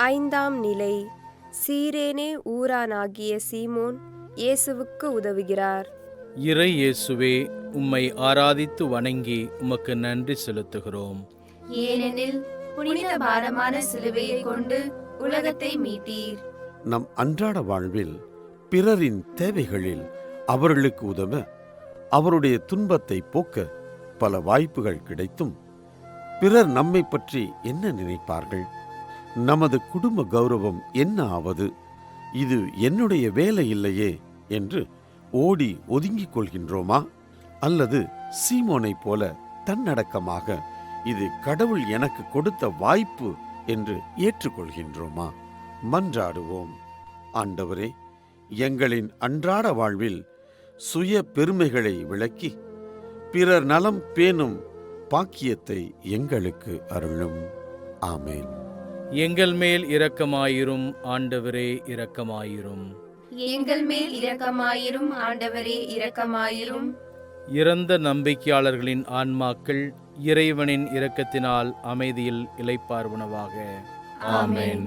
ஐந்தாம் நிலை. சீரேனே ஊரானாகிய சீமோன் இயேசுவுக்கு உதவுகிறார். இறை இயேசுவே, உம்மை ஆராதித்து வணங்கி உமக்கு நன்றி செலுத்துகிறோம். ஏனெனில் புனித பாரமான சிலுவையை கொண்டு உலகத்தை மீட்டீர். நம் அன்றாட வாழ்வில் பிறரின் தேவைகளில் அவர்களுக்கு உதவ, அவருடைய துன்பத்தை போக்க பல வாய்ப்புகள் கிடைத்தும் பிறர் நம்மை பற்றி என்ன நினைப்பார்கள், நமது குடும்ப கௌரவம் என்ன ஆவது, இது என்னுடைய வேலை இல்லையே என்று ஓடி ஒதுங்கிக் கொள்கின்றோமா? அல்லது சீமோனைப் போல தன்னடக்கமாக இது கடவுள் எனக்கு கொடுத்த வாய்ப்பு என்று ஏற்றுக்கொள்கின்றோமா? மன்றாடுவோம். ஆண்டவரே, எங்களின் அன்றாட வாழ்வில் சுய பெருமைகளை விளக்கி பிறர் நலம் பேணும் பாக்கியத்தை எங்களுக்கு அருளும். ஆமேன். எங்கள் மேல் இரக்கமாயிரும் ஆண்டவரே, இரக்கமாயிரும். எங்கள் மேல் இரக்கமாயிரும் ஆண்டவரே, இரக்கமாயிரும். இறந்த நம்பிக்கையாளர்களின் ஆன்மாக்கள் இறைவனின் இரக்கத்தினால் அமைதியில் இளைப்பாறுவனவாக. ஆமென்.